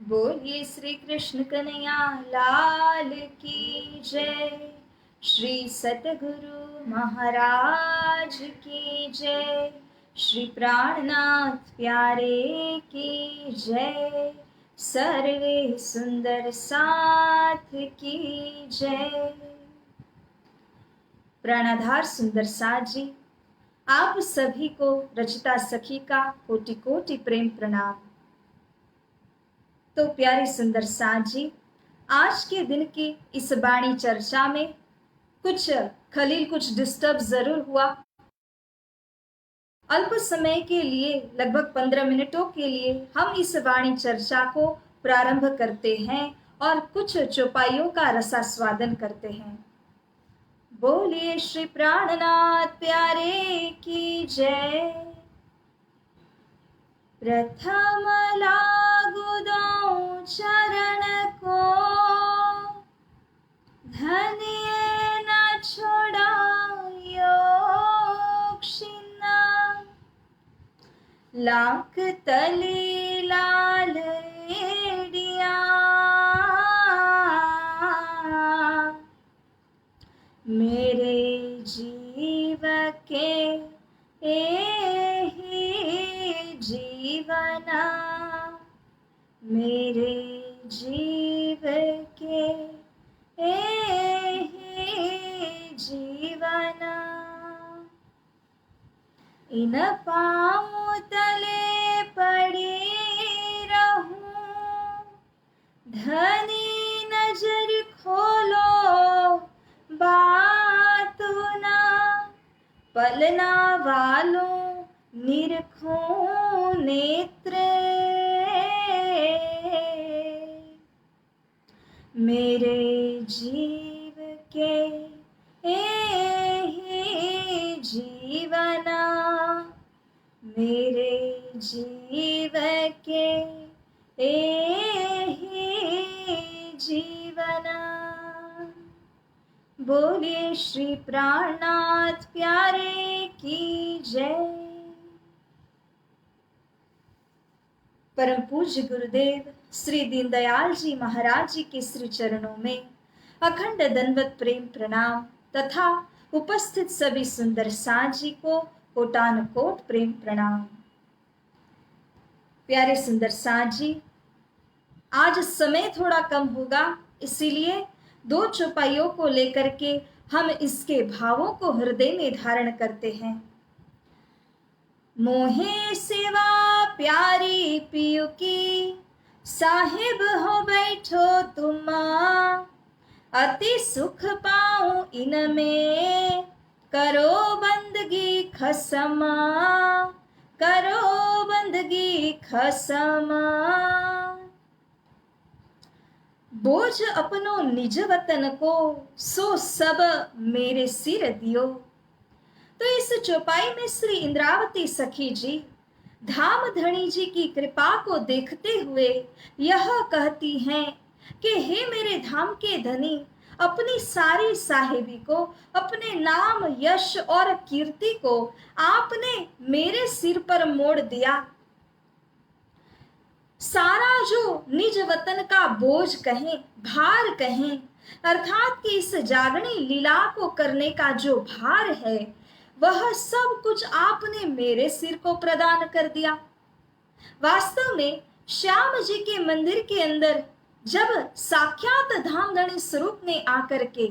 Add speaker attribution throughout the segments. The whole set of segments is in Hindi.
Speaker 1: बोलिए श्री कृष्ण कन्हैया लाल की जय। श्री सतगुरु महाराज की जय। श्री प्राणनाथ प्यारे की जय। सर्वे सुंदर साथ की जय। प्राणाधार सुंदर साथ जी, आप सभी को रचिता सखी का कोटि कोटि प्रेम प्रणाम। तो प्यारे सुंदर साथ जी, आज के दिन की इस वाणी चर्चा में कुछ डिस्टर्ब जरूर हुआ। अल्प समय के लिए लगभग 15 मिनटों के लिए हम इस वाणी चर्चा को प्रारंभ करते हैं और कुछ चौपाइयों का रसास्वादन करते हैं। बोलिए श्री प्राणनाथ प्यारे की जय। प्रथम लागू दो चरण को, धनिये न छोड़ायो क्षिणा। लाख तले लाल एडिया, मेरे जीव के एहि जीवना, मेरे जीव के एहि जीवना। इन पाँव तले पड़ी रहूं, धनी नजर खोलो बात ना। पलना वालों निरखूं नेत्र, मेरे जीव के एहि जीवना, मेरे जीव के एहि जीवना। बोलिए श्री प्राणनाथ प्यारे की जय। परम पूज्य गुरुदेव श्री दीनदयाल जी महाराज जी के श्री चरणों में अखंड दंडवत प्रेम प्रणाम तथा उपस्थित सभी सुंदर साथ जी को कोटान कोट प्रेम प्रणाम। प्यारे सुंदर साथ जी, आज समय थोड़ा कम होगा, इसीलिए दो चौपाइयों को लेकर के हम इसके भावों को हृदय में धारण करते हैं। मोहे सेवा प्यारी पियु की, साहिब हो बैठो तुम। अति सुख पाऊं इनमें, करो बंदगी खसमा, करो बंदगी खसमा। बोझ अपनो निज वतन को, सो सब मेरे सिर दियो। तो इस चौपाई में श्री इंद्रावती सखी जी धाम धनी जी की कृपा को देखते हुए यह कहती हैं कि हे मेरे धाम के धनी, अपनी सारी साहिबी को, अपने नाम यश और कीर्ति को आपने मेरे सिर पर मोड़ दिया। सारा जो निज वतन का बोझ कहें, भार कहें, अर्थात कि इस जागनी लीला को करने का जो भार है, वह सब कुछ आपने मेरे सिर को प्रदान कर दिया। वास्तव में श्याम जी के मंदिर के अंदर जब साक्षात धामधनी स्वरूप ने आकर के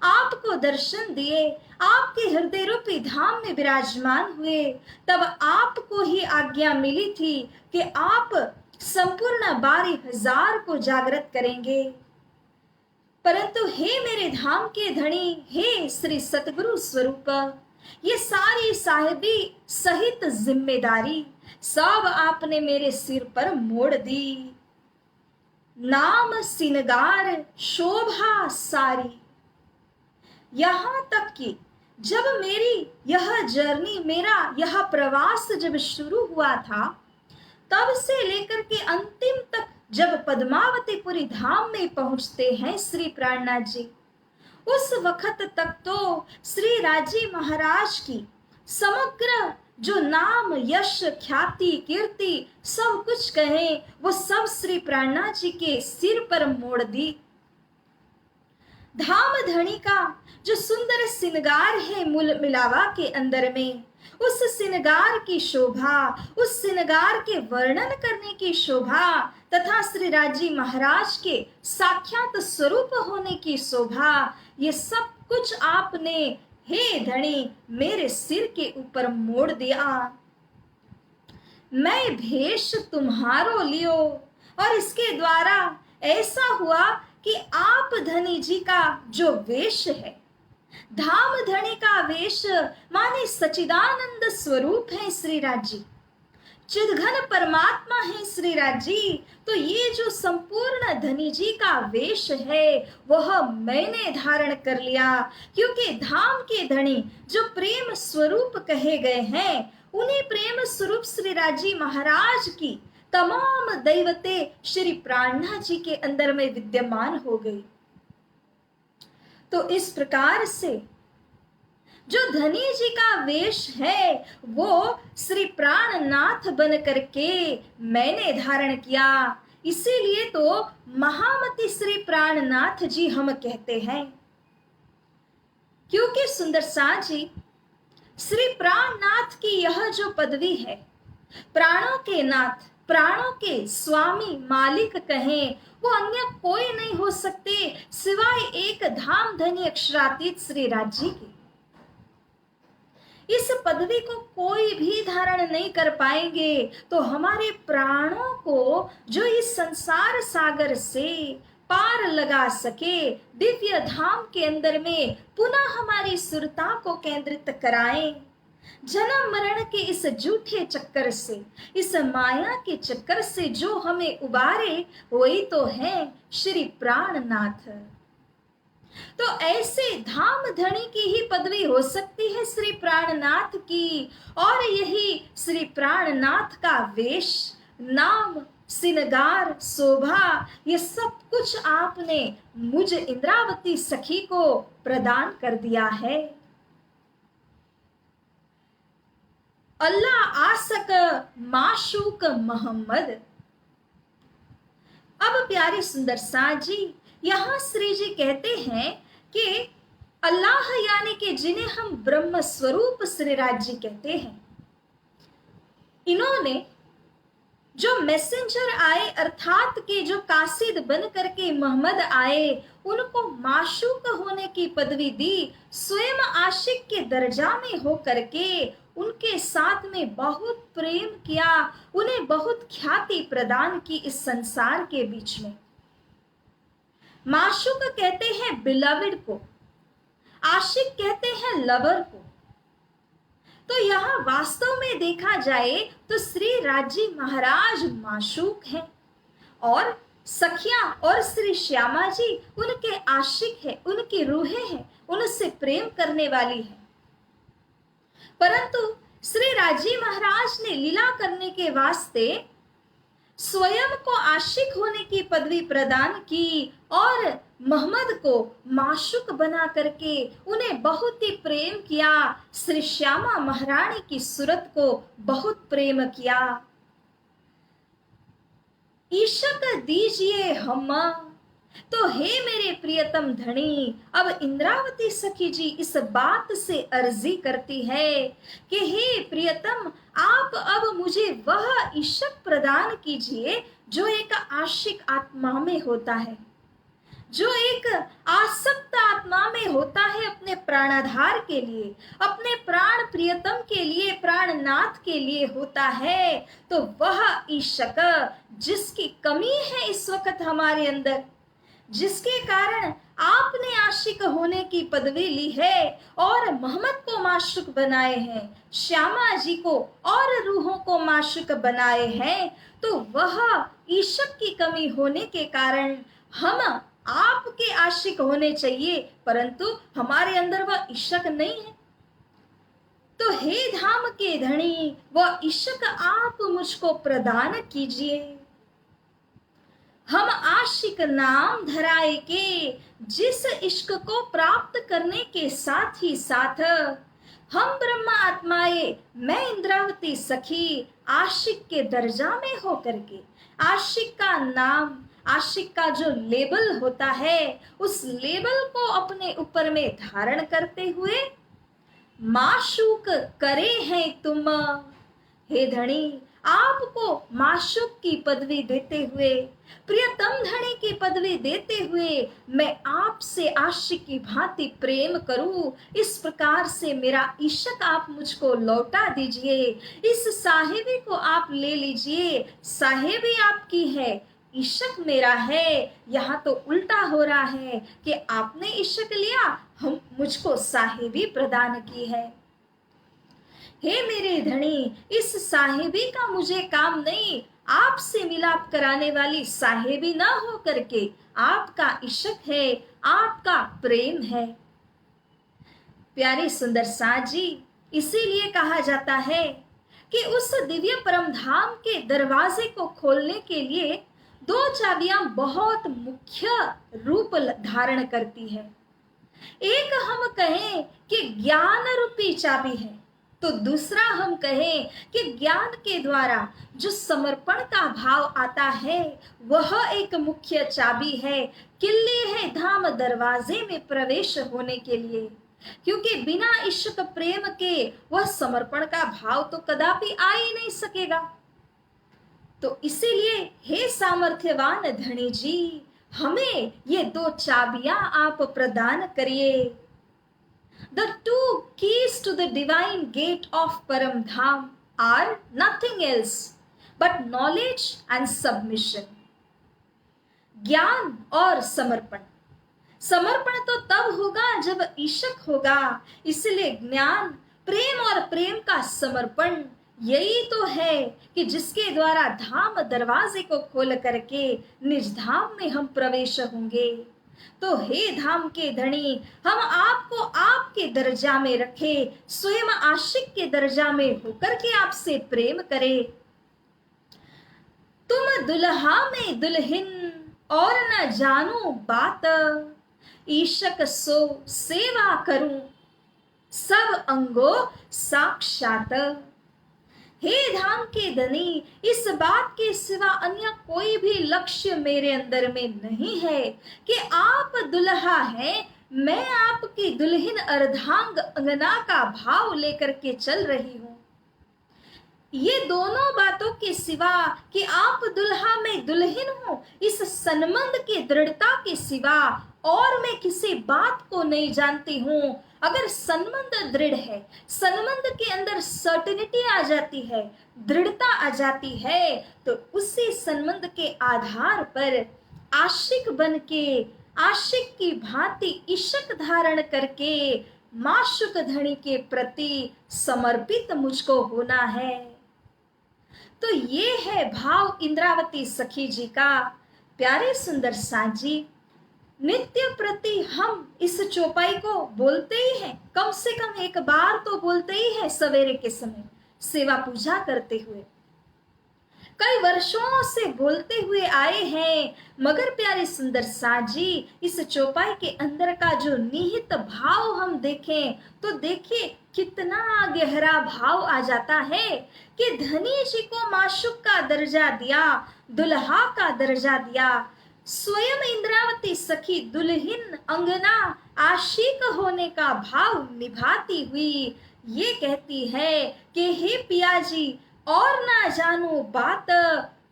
Speaker 1: आपको दर्शन दिए, आपके हृदय रूपी धाम में विराजमान हुए, तब आपको ही आज्ञा मिली थी कि आप संपूर्ण 12,000 को जागृत करेंगे। परंतु हे मेरे धाम के धनी, हे श्री सतगुरु स्वरूप, ये सारी साहिबी सहित जिम्मेदारी सब आपने मेरे सिर पर मोड़ दी। नाम सिनगार शोभा सारी, यहां तक कि जब मेरी यह जर्नी, मेरा यह प्रवास जब शुरू हुआ था, तब से लेकर के अंतिम तक जब पद्मावतीपुरी धाम में पहुंचते हैं श्री प्राणनाथ जी, उस वक्त तक तो श्री राजी महाराज की समग्र जो नाम यश ख्याति कीर्ति सब कुछ कहें, वो सब श्री प्राणनाथ जी के सिर पर मोड़ दी। धाम धनी का जो सुंदर सिंगार है मूल मिलावा के अंदर में, उस सिंगार की शोभा, उस सिंगार के वर्णन करने की शोभा तथा श्री राजी महाराज के साक्षात स्वरूप होने की शोभा, ये सब कुछ आपने हे धनी मेरे सिर के ऊपर मोड़ दिया। मैं भेष तुम्हारो लियो, और इसके द्वारा ऐसा हुआ कि आप धनी जी का जो वेश है, धाम धनी का वेश माने सचिदानंद स्वरूप है श्री राजी, चिदघन परमात्मा है श्री राजी। तो ये जो संपूर्ण धनी जी का वेश है वह मैंने धारण कर लिया, क्योंकि धाम के धनी जो प्रेम स्वरूप कहे गए हैं, उन्हीं प्रेम स्वरूप श्री राजी महाराज की तमाम दैवते श्री प्राणनाथ जी के अंदर में विद्यमान हो गई। तो इस प्रकार से जो धनी जी का वेश है वो श्री प्राणनाथ बन करके मैंने धारण किया, इसीलिए तो महामती श्री प्राणनाथ जी हम कहते हैं। क्योंकि सुंदर साथ जी श्री प्राणनाथ की यह जो पदवी है, प्राणों के नाथ, प्राणों के स्वामी मालिक कहें, वो अन्य कोई नहीं हो सकते सिवाय एक धाम धनी अक्षरातीत श्री राजी की। इस पदवी को कोई भी धारण नहीं कर पाएंगे तो हमारे प्राणों को जो इस संसार सागर से पार लगा सके, दिव्य धाम के अंदर में पुनः हमारी सुरता को केंद्रित कराएं, जन्म मरण के इस झूठे चक्कर से, इस माया के चक्कर से जो हमें उबारे, वही तो है श्री प्राणनाथ। तो ऐसे धाम धनी की ही पदवी हो सकती है श्री प्राणनाथ की, और यही श्री प्राणनाथ का वेश, नाम, सिंगार, शोभा, ये सब कुछ आपने मुझ इंद्रावती सखी को प्रदान कर दिया है। अल्लाह आसक माशूक मोहम्मद। अब प्यारे सुंदर साथ जी यहाँ श्री जी कहते हैं कि अल्लाह यानी कि जिन्हें हम ब्रह्म स्वरूप श्री राज जी कहते हैं, इन्होंने जो मैसेंजर आए अर्थात के जो कासिद बन करके मोहम्मद आए, उनको माशूक होने की पदवी दी, स्वयं आशिक के दर्जा में हो करके उनके साथ में बहुत प्रेम किया, उन्हें बहुत ख्याति प्रदान की इस संसार के बीच में। माशूक कहते हैं बिलवड को, आशिक कहते हैं लवर को। तो यहाँ वास्तव में देखा जाए तो श्री राजी महाराज माशूक हैं और सखियां और श्री श्यामा जी उनके आशिक है, उनकी रूहें हैं, उनसे प्रेम करने वाली है। परंतु श्री राजी महाराज ने लीला करने के वास्ते स्वयं को आशिक होने की पदवी प्रदान की और मोहम्मद को माशूक बना करके उन्हें बहुत ही प्रेम किया, श्री श्यामा महारानी की सूरत को बहुत प्रेम किया। ईशक दीजिए हम, तो हे मेरे प्रियतम धनी, अब इंद्रावती सखी जी इस बात से अर्जी करती है कि हे प्रियतम, आप अब मुझे वह इशक प्रदान कीजिए जो एक आशिक आत्मा में होता है, जो एक आसक्त आत्मा में होता है अपने प्राणाधार के लिए, अपने प्राण प्रियतम के लिए, प्राणनाथ के लिए होता है। तो वह इशक जिसकी कमी है इस वक्त हमारे अंदर, जिसके कारण आपने आशिक होने की पदवी ली है और मोहम्मद को माशूक बनाए हैं, श्यामा जी को और रूहों को माशूक बनाए हैं, तो वह इशक की कमी होने के कारण हम आपके आशिक होने चाहिए, परंतु हमारे अंदर वह इशक नहीं है। तो हे धाम के धनी, वह इशक आप मुझको प्रदान कीजिए। हम आशिक नाम धराए के जिस इश्क को प्राप्त करने के साथ ही साथ हम ब्रह्मा आत्माएं, मैं इंद्रावती सखी, आशिक के दर्जा में हो करके, आशिक का नाम, आशिक का जो लेबल होता है, उस लेबल को अपने ऊपर में धारण करते हुए माशूक करे हैं तुम। हे धनी, आपको माशूक की पदवी देते हुए, प्रियतम धनी की पदवी देते हुए मैं आपसे आशिक की भांति प्रेम करूं, इस प्रकार से मेरा इश्क आप मुझको लौटा दीजिए, इस साहिबी को आप ले लीजिए, साहिबी आपकी है, इश्क मेरा है। यहाँ तो उल्टा हो रहा है कि आपने इश्क लिया, हम मुझको साहिबी प्रदान की है। हे मेरे धनी, इस साहिबी का मुझे काम नहीं, आपसे मिलाप कराने वाली साहिबी ना हो करके आपका इश्क है, आपका प्रेम है। प्यारे सुंदर साथ जी, इसीलिए कहा जाता है कि उस दिव्य परम धाम के दरवाजे को खोलने के लिए दो चाबियां बहुत मुख्य रूप धारण करती है। एक हम कहें कि ज्ञान रूपी चाबी है, तो दूसरा हम कहें कि ज्ञान के द्वारा जो समर्पण का भाव आता है वह एक मुख्य चाबी है, किल्ली है धाम दरवाजे में प्रवेश होने के लिए। क्योंकि बिना इश्क प्रेम के वह समर्पण का भाव तो कदापि आ ही नहीं सकेगा। तो इसीलिए हे सामर्थ्यवान धनी जी, हमें ये दो चाबियां आप प्रदान करिए। The two keys to the divine gate of Param Dham are nothing else but knowledge and submission. ज्ञान और समर्पण। समर्पण तो तब होगा जब इश्क होगा, इसलिए ज्ञान, प्रेम और प्रेम का समर्पण यही तो है कि जिसके द्वारा धाम दरवाजे को खोल करके निज धाम में हम प्रवेश होंगे। तो हे धाम के धनी, हम आपको आपके दर्जा में रखे, स्वयं आशिक के दर्जा में होकर के आपसे प्रेम करें। तुम दुल्हा में दुल्हन और न जानू बात, ईशक सो सेवा करूं सब अंगो साक्षात। हे धाम के धनी, इस बात के सिवा अन्य कोई भी लक्ष्य मेरे अंदर में नहीं है कि आप दुल्हा हैं, मैं आपकी दुल्हन अर्धांग अंगना का भाव लेकर के चल रही हूं। ये दोनों बातों के सिवा कि आप दुल्हा में दुल्हन हो, इस संबंध की दृढ़ता के सिवा और मैं किसी बात को नहीं जानती हूं। अगर संबंध दृढ़ है, संबंध के अंदर सर्टेनिटी आ जाती है, दृढ़ता आ जाती है, तो उसी संबंध के आधार पर आशिक बन के, आशिक की भांति इश्क धारण करके माशुक धनी के प्रति समर्पित मुझको होना है। तो ये है भाव इंद्रावती सखी जी का। प्यारे सुंदर साथ जी, नित्य प्रति हम इस चौपाई को बोलते ही हैं, कम से कम एक बार तो बोलते ही हैं सवेरे के समय सेवा पूजा करते हुए, कई वर्षों से बोलते हुए आए हैं। मगर प्यारे सुंदर साथ जी, इस चौपाई के अंदर का जो निहित भाव हम देखें तो देखिए कितना गहरा भाव आ जाता है कि धनी जी को माशुक का दर्जा दिया, दुल्हा का दर्जा दिया, स्वयं इंद्रावती सखी दुल्हन अंगना आशिक होने का भाव निभाती हुई ये कहती है कि हे पिया जी, और ना जानू बात,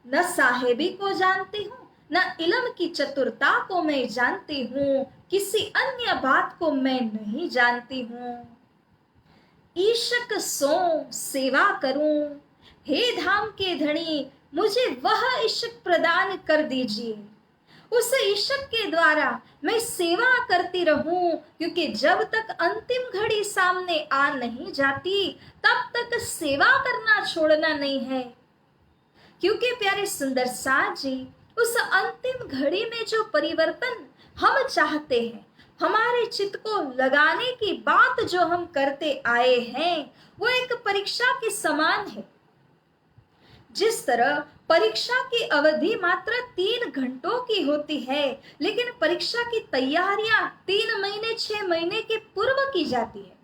Speaker 1: न साहेबी को जानती हूँ, न इल्म की चतुरता को मैं जानती हूँ, किसी अन्य बात को मैं नहीं जानती हूँ। ईशक सो सेवा करूं, हे धाम के धनी, मुझे वह इश्क प्रदान कर दीजिए, उस इश्क के द्वारा मैं सेवा करती रहूं, क्योंकि जब तक अंतिम घड़ी सामने आ नहीं जाती तब तक सेवा करना छोड़ना नहीं है। क्योंकि प्यारे सुंदर साथ जी, उस अंतिम घड़ी में जो परिवर्तन हम चाहते हैं, हमारे चित्त को लगाने की बात जो हम करते आए हैं, वो एक परीक्षा के समान है। जिस तरह परीक्षा की अवधि मात्र 3 घंटों की होती है, लेकिन परीक्षा की तैयारियां 3 महीने 6 महीने के पूर्व की जाती है।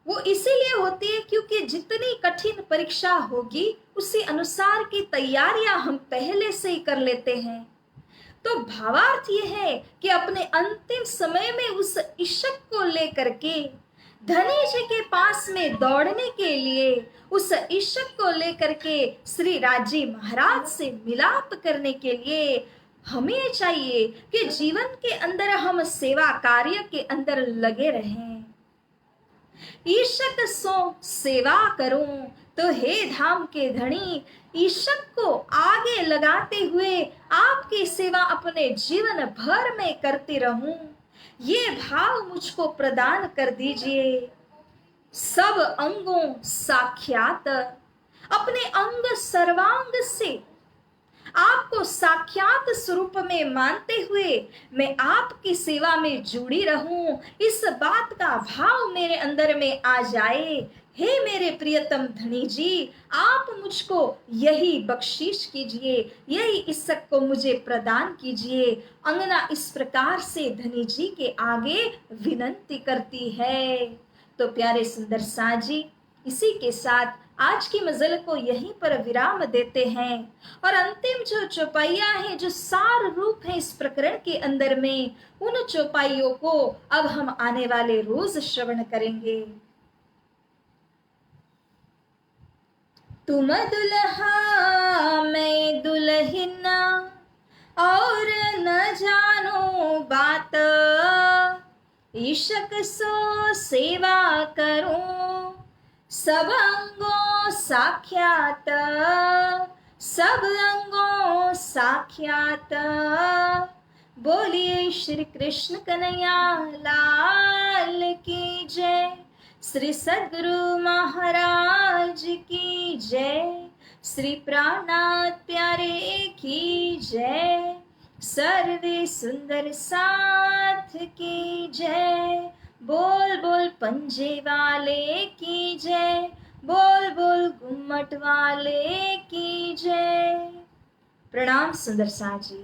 Speaker 1: वो इसीलिए होती है क्योंकि जितनी कठिन परीक्षा होगी उसी अनुसार की तैयारियां हम पहले से ही कर लेते हैं। तो भावार्थ ये है कि अपने अंतिम समय में उस इशक को लेकर के धनी जी के पास में दौड़ने के लिए, उस इशक को लेकर के श्री राजी महाराज से मिलाप करने के लिए हमें चाहिए कि जीवन के अंदर हम सेवा कार्य के अंदर लगे रहें। ईशक सो सेवा करूं, तो हे धाम के धनी ईशक को आगे लगाते हुए आपकी सेवा अपने जीवन भर में करती रहूं, ये भाव मुझको प्रदान कर दीजिए। सब अंगों साक्षात, अपने अंग सर्वांग से आपको साक्षात स्वरूप में मानते हुए मैं आपकी सेवा में जुड़ी रहूं, इस बात का भाव मेरे अंदर में आ जाए। हे मेरे प्रियतम धनी जी, आप मुझको यही बख्शीश कीजिए, यही इज्जत को मुझे प्रदान कीजिए। अंगना इस प्रकार से धनी जी के आगे विनती करती है। तो प्यारे सुंदर साजी, इसी के साथ आज की मजल को यहीं पर विराम देते हैं और अंतिम जो चौपाइयां हैं, जो सार रूप है इस प्रकरण के अंदर में, उन चौपाइयों को अब हम आने वाले रोज श्रवण करेंगे। तुम दुल्हा मैं दुल्हन और न जानो बात, इशक सो सेवा करूं सब अंगों साक्षात, सब अंगों साक्षात। बोलिए श्री कृष्ण कन्हैया लाल की जय, श्री सद्गुरु महाराज की जय, श्री प्राणनाथ प्यारे की जय, सर्वे सुंदर साथ की जय। बोल बोल पंजे वाले की जय, बोल बोल घुम्मट वाले की जय। प्रणाम सुंदर साजी।